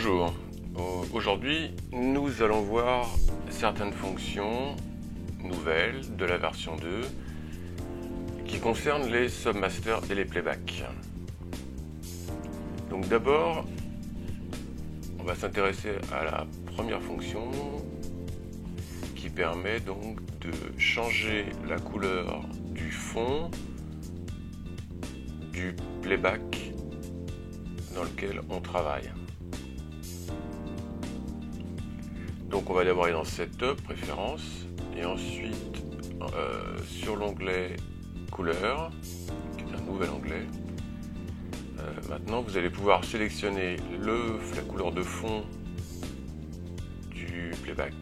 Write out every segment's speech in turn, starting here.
Bonjour, aujourd'hui nous allons voir certaines fonctions nouvelles de la version 2 qui concernent les submasters et les playbacks. Donc d'abord, on va s'intéresser à la première fonction qui permet donc de changer la couleur du fond du playback dans lequel on travaille. Donc on va d'abord aller dans Setup, Préférences, et ensuite sur l'onglet Couleur, qui est un nouvel onglet. Maintenant vous allez pouvoir sélectionner la couleur de fond du playback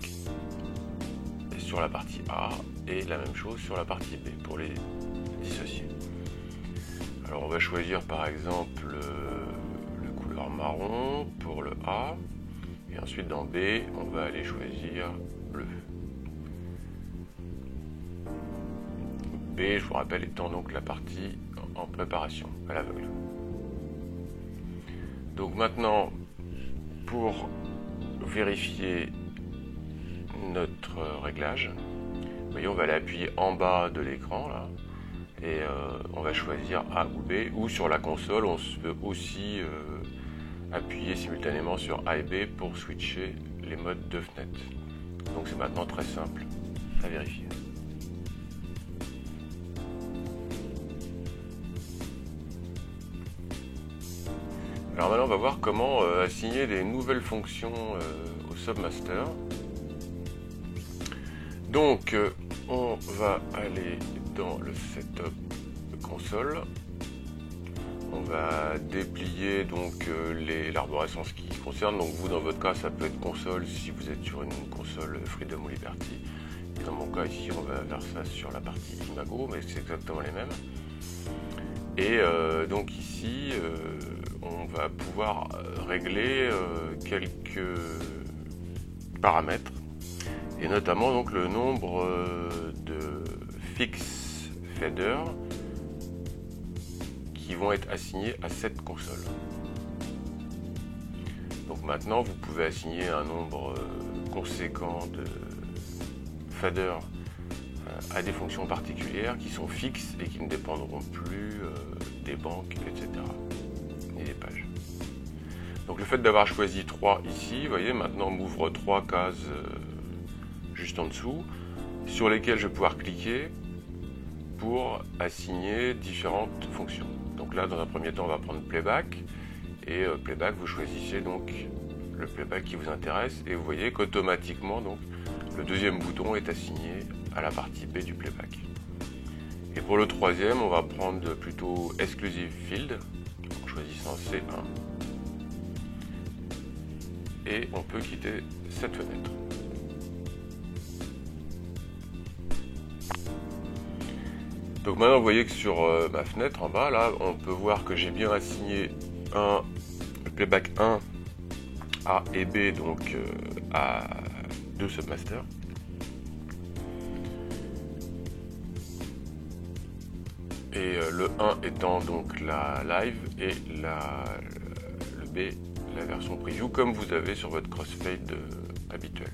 et sur la partie A, et la même chose sur la partie B pour les dissocier. Alors on va choisir par exemple la couleur marron pour le A. Et ensuite dans B, on va aller choisir bleu. B, je vous rappelle, étant donc la partie en préparation, à l'aveugle. Donc maintenant, pour vérifier notre réglage, vous voyez, on va aller appuyer en bas de l'écran, là, et on va choisir A ou B, ou sur la console, on peut aussi appuyer simultanément sur A et B pour switcher les modes de fenêtre. Donc c'est maintenant très simple à vérifier. Alors maintenant on va voir comment assigner des nouvelles fonctions au Submaster. Donc on va aller dans le Setup console. On va déplier donc l'arborescence qui concerne. Donc vous dans votre cas ça peut être console si vous êtes sur une console Freedom ou Liberty. Et dans mon cas ici on va vers ça sur la partie Imago, mais c'est exactement les mêmes. Et donc ici on va pouvoir régler quelques paramètres, et notamment donc le nombre de fix faders qui vont être assignés à cette console. Donc maintenant vous pouvez assigner un nombre conséquent de faders à des fonctions particulières qui sont fixes et qui ne dépendront plus des banques, etc. et des pages. Donc le fait d'avoir choisi 3 ici, vous voyez, maintenant m'ouvre 3 cases juste en dessous sur lesquelles je vais pouvoir cliquer pour assigner différentes fonctions. Donc là, dans un premier temps, on va prendre playback, et playback, vous choisissez donc le playback qui vous intéresse, et vous voyez qu'automatiquement, donc, le deuxième bouton est assigné à la partie B du playback. Et pour le troisième, on va prendre plutôt Exclusive Field, en choisissant C1, et on peut quitter cette fenêtre. Donc maintenant vous voyez que sur ma fenêtre en bas là, on peut voir que j'ai bien assigné le playback 1 A et B, donc à 2 submasters. Et le 1 étant donc la live, et le B la version preview, comme vous avez sur votre crossfade habituel.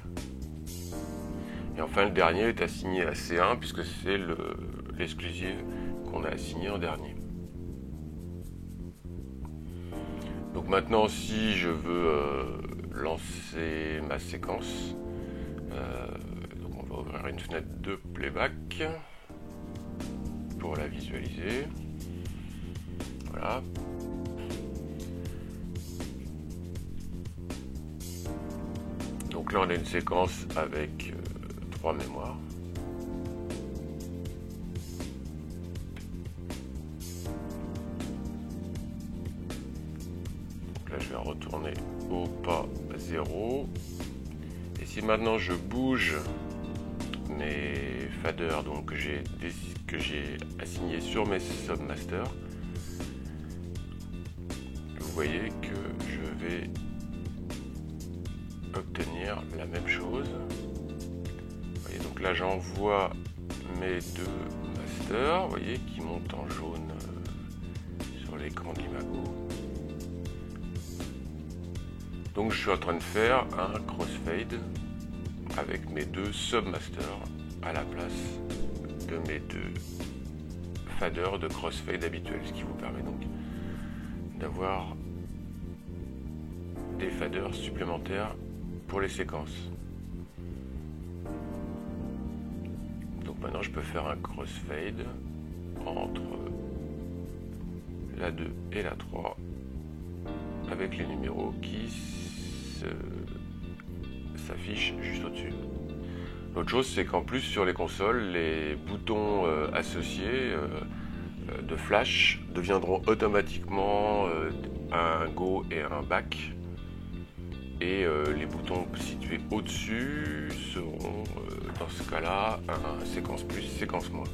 Et enfin le dernier est assigné à C1 puisque c'est l'exclusive qu'on a assigné en dernier. Donc maintenant, si je veux lancer ma séquence, donc on va ouvrir une fenêtre de playback pour la visualiser. Voilà. Donc là on a une séquence avec 3 mémoires. Là je vais retourner au pas 0, et si maintenant je bouge mes faders donc que j'ai assignés sur mes submasters, vous voyez que je vais obtenir la même chose. Vous voyez, donc là j'envoie mes deux masters, vous voyez, qui montent en jaune sur l'écran de l'Imago. Donc je suis en train de faire un crossfade avec mes deux submasters à la place de mes deux faders de crossfade habituels, ce qui vous permet donc d'avoir des faders supplémentaires pour les séquences. Donc maintenant je peux faire un crossfade entre la 2 et la 3 avec les numéros qui s'affichent juste au-dessus. L'autre chose, c'est qu'en plus sur les consoles, les boutons associés de flash deviendront automatiquement un go et un back, et les boutons situés au-dessus seront dans ce cas-là un séquence plus, séquence moins,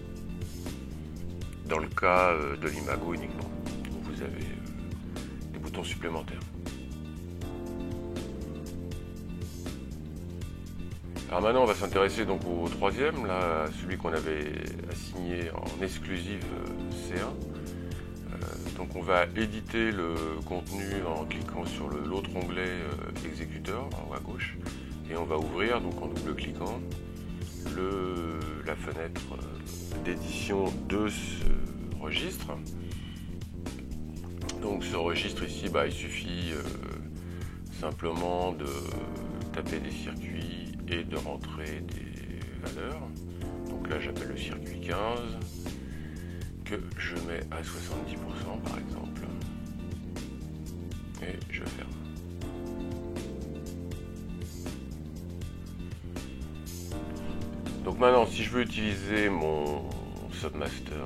dans le cas de l'Imago uniquement, où vous avez des boutons supplémentaires. Alors maintenant on va s'intéresser donc au troisième, là, celui qu'on avait assigné en exclusive C1. Donc on va éditer le contenu en cliquant sur l'autre onglet exécuteur en haut à gauche, et on va ouvrir donc en double-cliquant la fenêtre d'édition de ce registre. Donc ce registre ici, il suffit simplement de taper des circuits et de rentrer des valeurs. Donc là j'appelle le circuit 15 que je mets à 70% par exemple, et je ferme. Donc maintenant si je veux utiliser mon submaster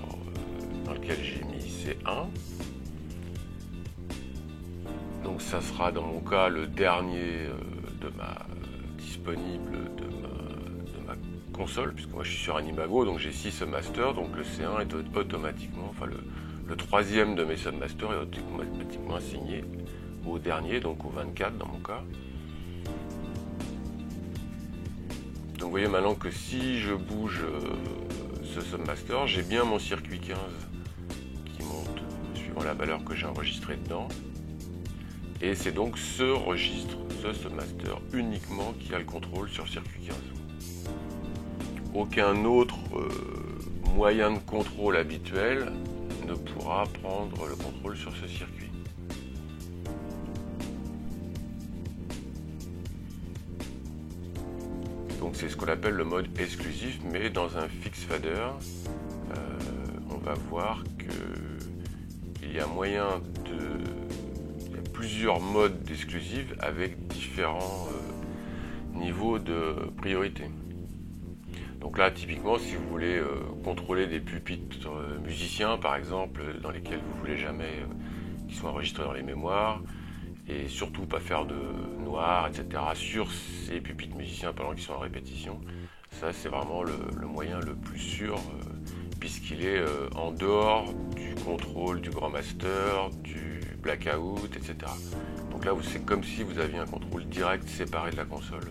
dans lequel j'ai mis C1, donc ça sera dans mon cas le dernier disponible de ma console, puisque moi je suis sur un Imago, donc j'ai 6 submasters, donc le C1 est automatiquement, enfin le troisième de mes submasters est automatiquement assigné au dernier, donc au 24 dans mon cas. Donc vous voyez maintenant que si je bouge ce submaster, j'ai bien mon circuit 15 qui monte suivant la valeur que j'ai enregistrée dedans. Et c'est donc ce registre, ce submaster uniquement qui a le contrôle sur le circuit 15. Aucun autre moyen de contrôle habituel ne pourra prendre le contrôle sur ce circuit. Donc c'est ce qu'on appelle le mode exclusif, mais dans un fix fader, on va voir qu'il y a moyen il y a plusieurs modes d'exclusive avec différents niveaux de priorité. Donc là, typiquement, si vous voulez contrôler des pupitres musiciens, par exemple, dans lesquels vous ne voulez jamais qu'ils soient enregistrés dans les mémoires, et surtout pas faire de noir, etc. sur ces pupitres musiciens pendant qu'ils sont en répétition, ça c'est vraiment le moyen le plus sûr, puisqu'il est en dehors du contrôle du grand master, du blackout, etc. Donc là, c'est comme si vous aviez un contrôle direct séparé de la console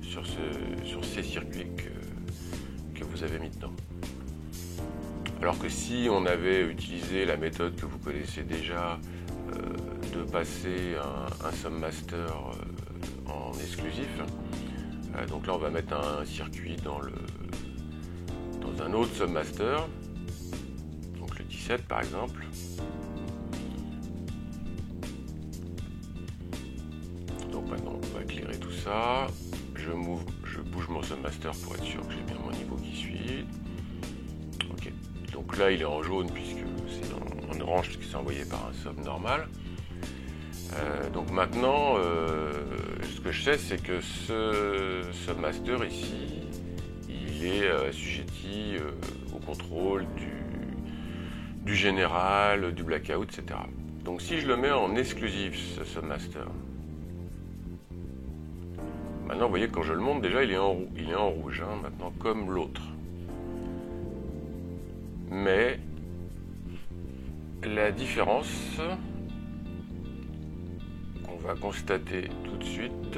sur ces circuits que vous avez mis dedans. Alors que si on avait utilisé la méthode que vous connaissez déjà, de passer un submaster en exclusif, donc là on va mettre un circuit dans un autre submaster, donc le 17 par exemple. Donc maintenant on va éclairer tout ça, je bouge mon submaster pour être sûr que j'ai bien mon niveau qui suit. Ok, donc là il est en jaune puisque c'est en orange puisque c'est envoyé par un sub normal. Donc maintenant, ce que je sais, c'est que ce submaster ici, il est assujetti au contrôle du général, du blackout, etc. Donc si je le mets en exclusif, ce submaster, maintenant vous voyez quand je le monte, déjà il est en rouge, hein, maintenant comme l'autre. Mais la différence va constater tout de suite,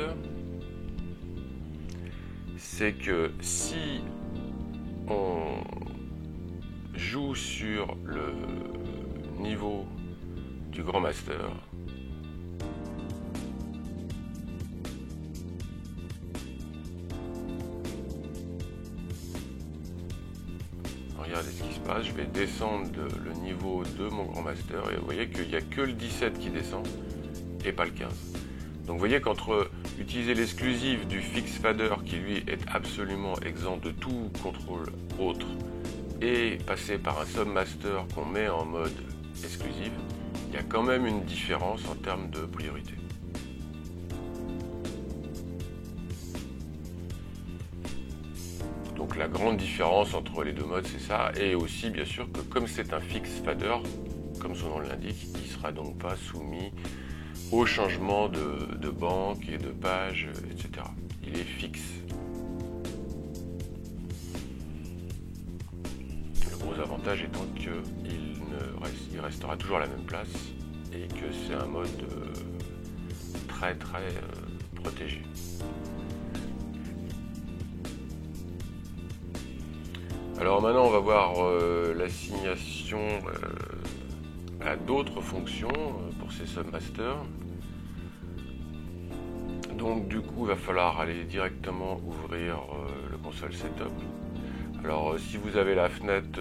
c'est que si on joue sur le niveau du grand master, regardez ce qui se passe. Je vais descendre le niveau de mon grand master et vous voyez qu'il n'y a que le 17 qui descend et pas le 15. Donc vous voyez qu'entre utiliser l'exclusif du fix fader qui lui est absolument exempt de tout contrôle autre et passer par un submaster qu'on met en mode exclusif, il y a quand même une différence en termes de priorité. Donc la grande différence entre les deux modes, c'est ça, et aussi bien sûr que comme c'est un fix fader, comme son nom l'indique, il ne sera donc pas soumis au changement de banque et de page, etc. Il est fixe. Le gros avantage étant qu'il restera toujours à la même place et que c'est un mode très protégé. Alors maintenant on va voir l'assignation à d'autres fonctions pour ces submasters. Donc du coup il va falloir aller directement ouvrir le console setup. Alors si vous avez la fenêtre,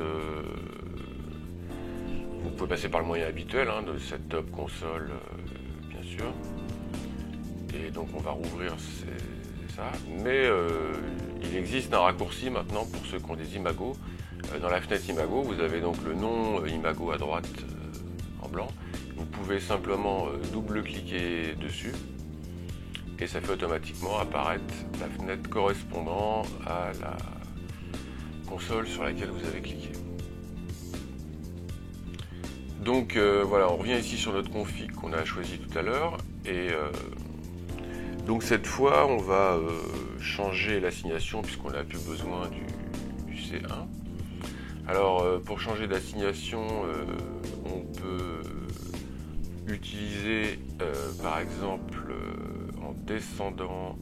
vous pouvez passer par le moyen habituel de setup console bien sûr. Et donc on va rouvrir ça, mais il existe un raccourci maintenant pour ceux qui ont des imagos. Dans la fenêtre imago, vous avez donc le nom imago à droite en blanc. Vous pouvez simplement double-cliquer dessus et ça fait automatiquement apparaître la fenêtre correspondant à la console sur laquelle vous avez cliqué. Donc voilà, on revient ici sur notre config qu'on a choisi tout à l'heure et donc cette fois on va changer l'assignation puisqu'on n'a plus besoin du C1. Alors pour changer d'assignation on peut utiliser par exemple en descendant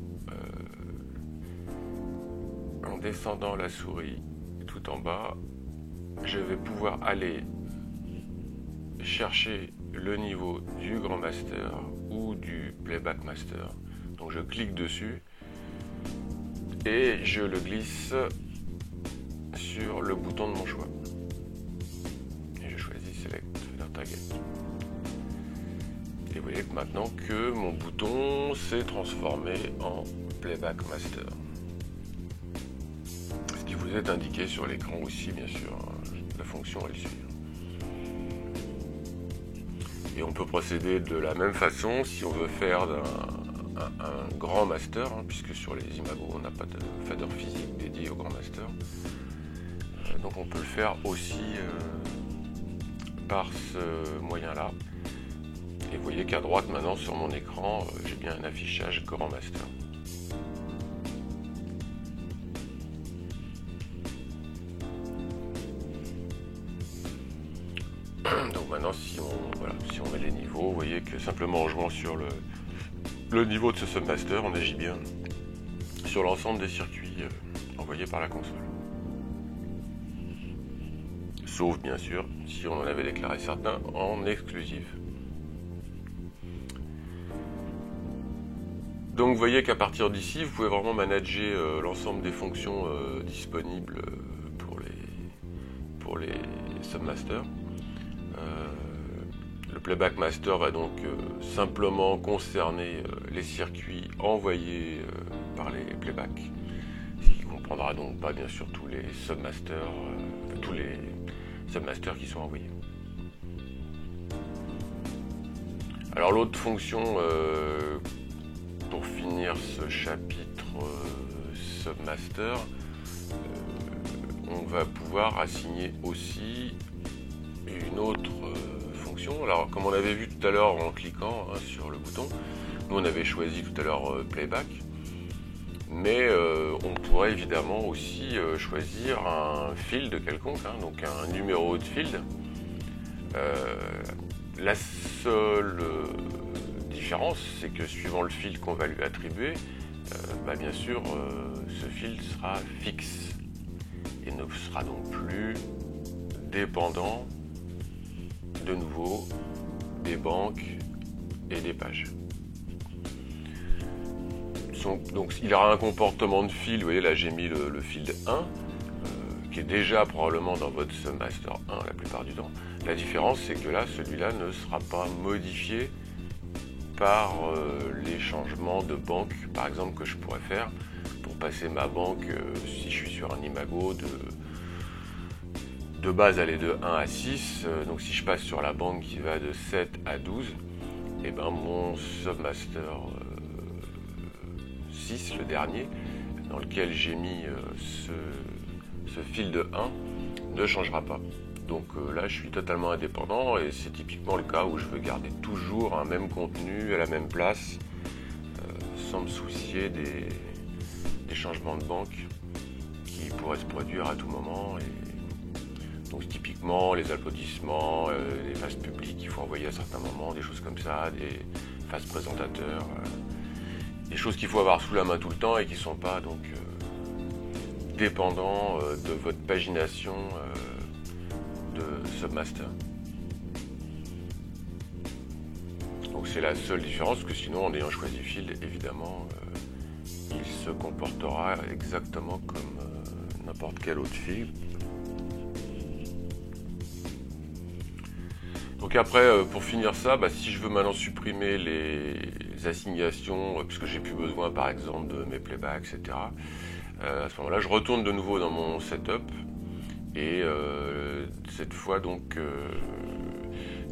la souris tout en bas, je vais pouvoir aller chercher le niveau du grand master ou du playback master. Donc je clique dessus et je le glisse sur le bouton de mon choix. Et je choisis Select Feather Target. Et vous voyez que maintenant que mon bouton s'est transformé en playback master. Ce qui vous est indiqué sur l'écran aussi, bien sûr. La fonction elle suit. Et on peut procéder de la même façon si on veut faire un grand master, puisque sur les imagos on n'a pas de fader physique dédié au grand master. Donc on peut le faire aussi par ce moyen-là. Et vous voyez qu'à droite maintenant sur mon écran, j'ai bien un affichage grand master. Donc maintenant si on met les niveaux, vous voyez que simplement en jouant sur le niveau de ce submaster, on agit bien sur l'ensemble des circuits envoyés par la console. Sauf bien sûr si on en avait déclaré certains en exclusif. Donc vous voyez qu'à partir d'ici, vous pouvez vraiment manager l'ensemble des fonctions disponibles pour les submasters. Le playback master va donc simplement concerner les circuits envoyés par les playbacks, ce qui ne comprendra donc pas bien sûr tous les submasters qui sont envoyés. Alors l'autre fonction pour finir ce chapitre submaster, on va pouvoir assigner aussi une autre fonction. Alors comme on avait vu tout à l'heure en cliquant sur le bouton, nous on avait choisi tout à l'heure playback, mais on pourrait évidemment aussi choisir un field quelconque, donc un numéro de field. La seule différence, c'est que suivant le field qu'on va lui attribuer, bien sûr ce field sera fixe et ne sera donc plus dépendant de nouveau des banques et des pages. Donc il aura un comportement de field, vous voyez là j'ai mis le field 1 qui qui est déjà probablement dans votre Submaster 1 la plupart du temps. La différence, c'est que là, celui-là ne sera pas modifié par les changements de banque, par exemple, que je pourrais faire pour passer ma banque, si je suis sur un Imago, de base aller de 1 à 6. Donc si je passe sur la banque qui va de 7 à 12, et ben mon Submaster 6, le dernier, dans lequel j'ai mis ce fil de 1, ne changera pas. Donc là, je suis totalement indépendant et c'est typiquement le cas où je veux garder toujours un même contenu à la même place sans me soucier des changements de banque qui pourraient se produire à tout moment. Et donc typiquement les applaudissements, les phases publiques qu'il faut envoyer à certains moments, des choses comme ça, des phases présentateurs, des choses qu'il faut avoir sous la main tout le temps et qui ne sont pas donc dépendants de votre pagination de Submaster. Donc c'est la seule différence, parce que sinon en ayant choisi Field, évidemment, il se comportera exactement comme n'importe quel autre fil. Donc après, pour finir ça, si je veux maintenant supprimer les assignations, puisque j'ai plus besoin par exemple de mes playbacks, etc., à ce moment-là, je retourne de nouveau dans mon setup. Et cette fois, donc,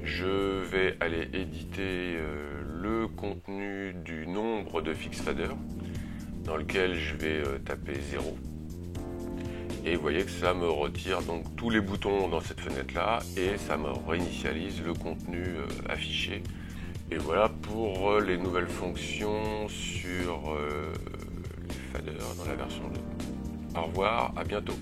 je vais aller éditer le contenu du nombre de fix fader, dans lequel je vais taper 0. Et vous voyez que ça me retire donc tous les boutons dans cette fenêtre-là, et ça me réinitialise le contenu affiché. Et voilà pour les nouvelles fonctions sur les faders dans la version 2. Au revoir, à bientôt.